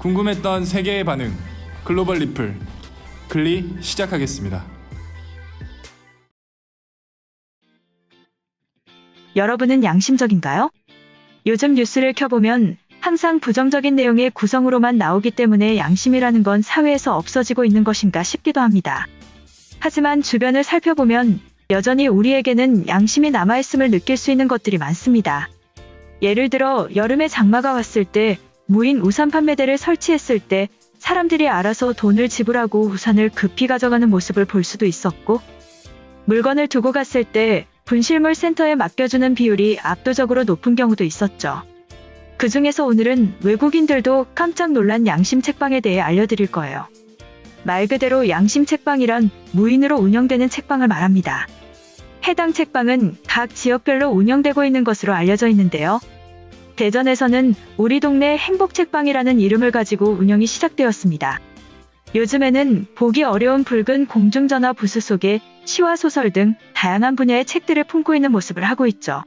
궁금했던 세계의 반응, 글로벌 리플, 글리 시작하겠습니다. 여러분은 양심적인가요? 요즘 뉴스를 켜보면 항상 부정적인 내용의 구성으로만 나오기 때문에 양심이라는 건 사회에서 없어지고 있는 것인가 싶기도 합니다. 하지만 주변을 살펴보면 여전히 우리에게는 양심이 남아있음을 느낄 수 있는 것들이 많습니다. 예를 들어 여름에 장마가 왔을 때 무인 우산 판매대를 설치했을 때 사람들이 알아서 돈을 지불하고 우산을 급히 가져가는 모습을 볼 수도 있었고, 물건을 두고 갔을 때 분실물 센터에 맡겨주는 비율이 압도적으로 높은 경우도 있었죠. 그 중에서 오늘은 외국인들도 깜짝 놀란 양심 책방에 대해 알려드릴 거예요. 말 그대로 양심 책방이란 무인으로 운영되는 책방을 말합니다. 해당 책방은 각 지역별로 운영되고 있는 것으로 알려져 있는데요. 대전에서는 우리 동네 행복책방이라는 이름을 가지고 운영이 시작되었습니다. 요즘에는 보기 어려운 붉은 공중전화 부스 속에 시와 소설 등 다양한 분야의 책들을 품고 있는 모습을 하고 있죠.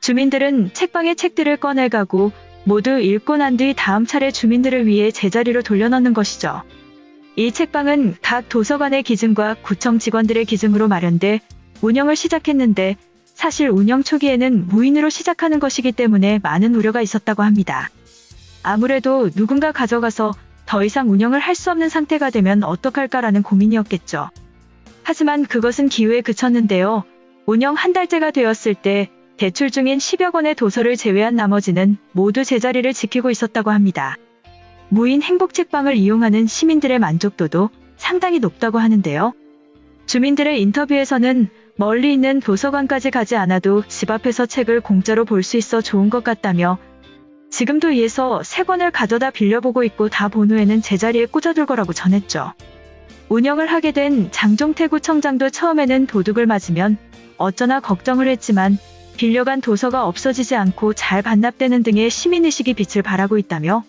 주민들은 책방의 책들을 꺼내가고 모두 읽고 난 뒤 다음 차례 주민들을 위해 제자리로 돌려놓는 것이죠. 이 책방은 각 도서관의 기증과 구청 직원들의 기증으로 마련돼 운영을 시작했는데, 사실 운영 초기에는 무인으로 시작하는 것이기 때문에 많은 우려가 있었다고 합니다. 아무래도 누군가 가져가서 더 이상 운영을 할 수 없는 상태가 되면 어떡할까라는 고민이었겠죠. 하지만 그것은 기우에 그쳤는데요. 운영 한 달째가 되었을 때 대출 중인 10여 권의 도서를 제외한 나머지는 모두 제자리를 지키고 있었다고 합니다. 무인 행복책방을 이용하는 시민들의 만족도도 상당히 높다고 하는데요. 주민들의 인터뷰에서는 멀리 있는 도서관까지 가지 않아도 집 앞에서 책을 공짜로 볼 수 있어 좋은 것 같다며, 지금도 이에서 3권을 가져다 빌려보고 있고 다 본 후에는 제자리에 꽂아둘 거라고 전했죠. 운영을 하게 된 장종태 구청장도 처음에는 도둑을 맞으면 어쩌나 걱정을 했지만 빌려간 도서가 없어지지 않고 잘 반납되는 등의 시민의식이 빛을 발하고 있다며,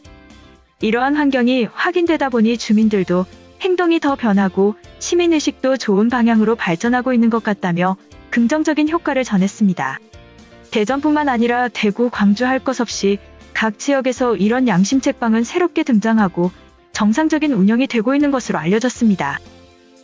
이러한 환경이 확인되다 보니 주민들도 행동이 더 변하고 시민의식도 좋은 방향으로 발전하고 있는 것 같다며 긍정적인 효과를 전했습니다. 대전뿐만 아니라 대구, 광주 할 것 없이 각 지역에서 이런 양심책방은 새롭게 등장하고 정상적인 운영이 되고 있는 것으로 알려졌습니다.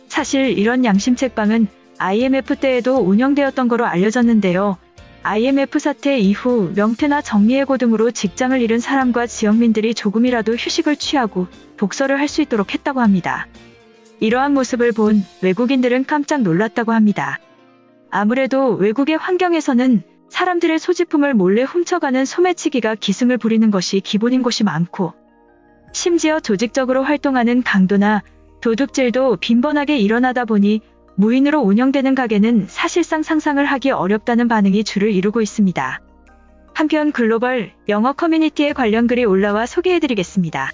사실 이런 양심책방은 IMF 때에도 운영되었던 거로 알려졌는데요. IMF 사태 이후 명퇴나 정리해고 등으로 직장을 잃은 사람과 지역민들이 조금이라도 휴식을 취하고 독서를 할 수 있도록 했다고 합니다. 이러한 모습을 본 외국인들은 깜짝 놀랐다고 합니다. 아무래도 외국의 환경에서는 사람들의 소지품을 몰래 훔쳐가는 소매치기가 기승을 부리는 것이 기본인 곳이 많고, 심지어 조직적으로 활동하는 강도나 도둑질도 빈번하게 일어나다 보니 무인으로 운영되는 가게는 사실상 상상을 하기 어렵다는 반응이 주를 이루고 있습니다. 한편 글로벌 영어 커뮤니티에 관련 글이 올라와 소개해드리겠습니다.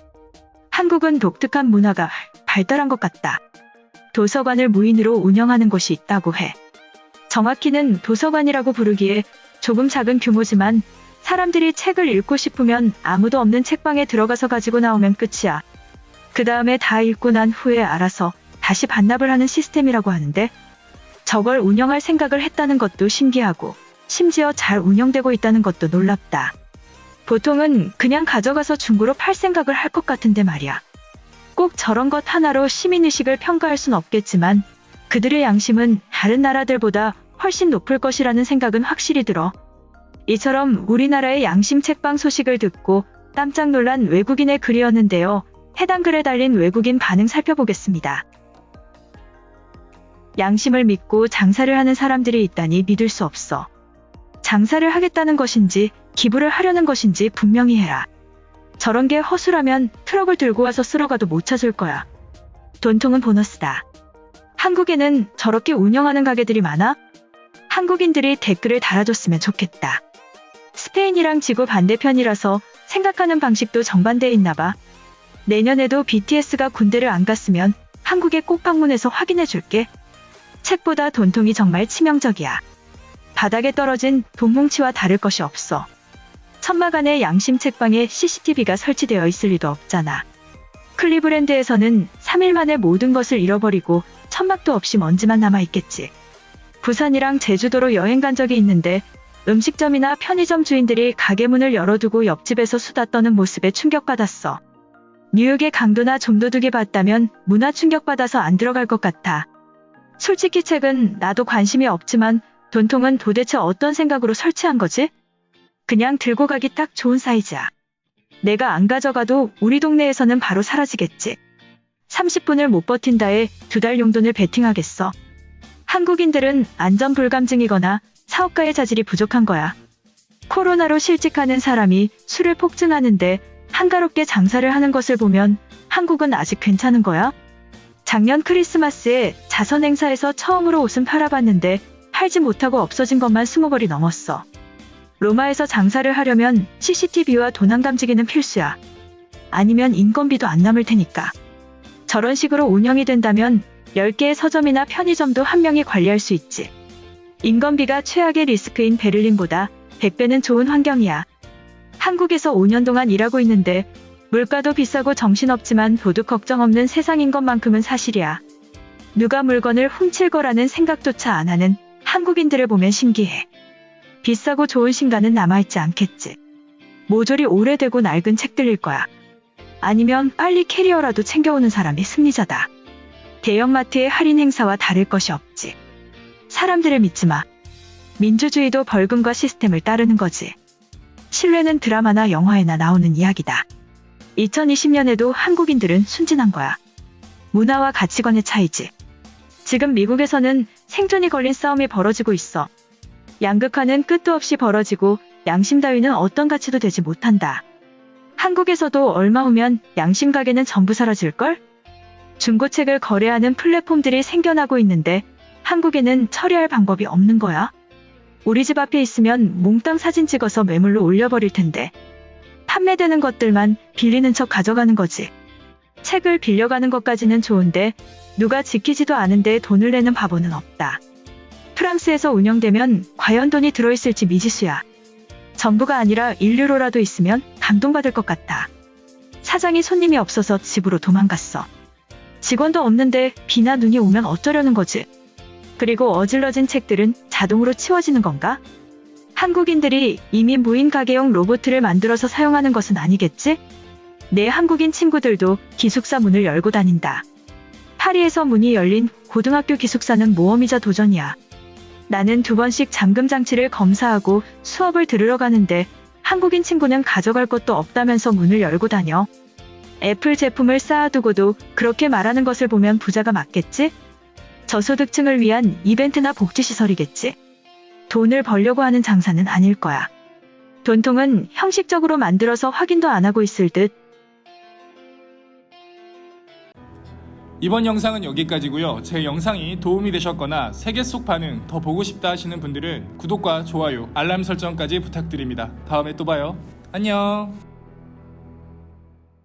한국은 독특한 문화가 발달한 것 같다. 도서관을 무인으로 운영하는 곳이 있다고 해. 정확히는 도서관이라고 부르기에 조금 작은 규모지만 사람들이 책을 읽고 싶으면 아무도 없는 책방에 들어가서 가지고 나오면 끝이야. 그 다음에 다 읽고 난 후에 알아서 다시 반납을 하는 시스템이라고 하는데, 저걸 운영할 생각을 했다는 것도 신기하고 심지어 잘 운영되고 있다는 것도 놀랍다. 보통은 그냥 가져가서 중고로 팔 생각을 할 것 같은데 말이야. 꼭 저런 것 하나로 시민의식을 평가할 순 없겠지만 그들의 양심은 다른 나라들보다 훨씬 높을 것이라는 생각은 확실히 들어. 이처럼 우리나라의 양심 책방 소식을 듣고 깜짝 놀란 외국인의 글이었는데요. 해당 글에 달린 외국인 반응 살펴보겠습니다. 양심을 믿고 장사를 하는 사람들이 있다니 믿을 수 없어. 장사를 하겠다는 것인지 기부를 하려는 것인지 분명히 해라. 저런 게 허술하면 트럭을 들고 와서 쓸어가도 못 찾을 거야. 돈통은 보너스다. 한국에는 저렇게 운영하는 가게들이 많아? 한국인들이 댓글을 달아줬으면 좋겠다. 스페인이랑 지구 반대편이라서 생각하는 방식도 정반대에 있나봐. 내년에도 BTS가 군대를 안 갔으면 한국에 꼭 방문해서 확인해줄게. 책보다 돈통이 정말 치명적이야. 바닥에 떨어진 돈뭉치와 다를 것이 없어. 천막안에 양심 책방에 CCTV가 설치되어 있을 리도 없잖아. 클리브랜드에서는 3일 만에 모든 것을 잃어버리고 천막도 없이 먼지만 남아있겠지. 부산이랑 제주도로 여행 간 적이 있는데 음식점이나 편의점 주인들이 가게 문을 열어두고 옆집에서 수다 떠는 모습에 충격받았어. 뉴욕의 강도나 좀도둑이 봤다면 문화 충격받아서 안 들어갈 것 같아. 솔직히 책은 나도 관심이 없지만 돈통은 도대체 어떤 생각으로 설치한 거지? 그냥 들고 가기 딱 좋은 사이즈야. 내가 안 가져가도 우리 동네에서는 바로 사라지겠지. 30분을 못 버틴다에 2달 용돈을 베팅하겠어. 한국인들은 안전 불감증이거나 사업가의 자질이 부족한 거야. 코로나로 실직하는 사람이 술을 폭증하는데 한가롭게 장사를 하는 것을 보면 한국은 아직 괜찮은 거야? 작년 크리스마스에 자선 행사에서 처음으로 옷은 팔아봤는데 팔지 못하고 없어진 것만 20벌이 넘었어. 로마에서 장사를 하려면 CCTV와 도난 감지기는 필수야. 아니면 인건비도 안 남을 테니까. 저런 식으로 운영이 된다면 10개의 서점이나 편의점도 한 명이 관리할 수 있지. 인건비가 최악의 리스크인 베를린보다 100배는 좋은 환경이야. 한국에서 5년 동안 일하고 있는데 물가도 비싸고 정신없지만 도둑 걱정 없는 세상인 것만큼은 사실이야. 누가 물건을 훔칠 거라는 생각조차 안 하는 한국인들을 보면 신기해. 비싸고 좋은 신간은 남아있지 않겠지. 모조리 오래되고 낡은 책들일 거야. 아니면 빨리 캐리어라도 챙겨오는 사람이 승리자다. 대형마트의 할인 행사와 다를 것이 없지. 사람들을 믿지 마. 민주주의도 벌금과 시스템을 따르는 거지. 신뢰는 드라마나 영화에나 나오는 이야기다. 2020년에도 한국인들은 순진한 거야. 문화와 가치관의 차이지. 지금 미국에서는 생존이 걸린 싸움이 벌어지고 있어. 양극화는 끝도 없이 벌어지고 양심 따위는 어떤 가치도 되지 못한다. 한국에서도 얼마 후면 양심 가게는 전부 사라질걸? 중고책을 거래하는 플랫폼들이 생겨나고 있는데 한국에는 처리할 방법이 없는 거야. 우리 집 앞에 있으면 몽땅 사진 찍어서 매물로 올려버릴 텐데 판매되는 것들만 빌리는 척 가져가는 거지. 책을 빌려가는 것까지는 좋은데 누가 지키지도 않은데 돈을 내는 바보는 없다. 프랑스에서 운영되면 과연 돈이 들어있을지 미지수야. 정부가 아니라 인류로라도 있으면 감동받을 것 같아. 사장이 손님이 없어서 집으로 도망갔어. 직원도 없는데 비나 눈이 오면 어쩌려는 거지. 그리고 어질러진 책들은 자동으로 치워지는 건가? 한국인들이 이미 무인 가게용 로봇을 만들어서 사용하는 것은 아니겠지? 내 한국인 친구들도 기숙사 문을 열고 다닌다. 파리에서 문이 열린 고등학교 기숙사는 모험이자 도전이야. 나는 2번씩 잠금 장치를 검사하고 수업을 들으러 가는데 한국인 친구는 가져갈 것도 없다면서 문을 열고 다녀. 애플 제품을 쌓아두고도 그렇게 말하는 것을 보면 부자가 맞겠지? 저소득층을 위한 이벤트나 복지시설이겠지? 돈을 벌려고 하는 장사는 아닐 거야. 돈통은 형식적으로 만들어서 확인도 안 하고 있을 듯. 이번 영상은 여기까지고요. 제 영상이 도움이 되셨거나 세계 속 반응 더 보고 싶다 하시는 분들은 구독과 좋아요, 알람 설정까지 부탁드립니다. 다음에 또 봐요. 안녕.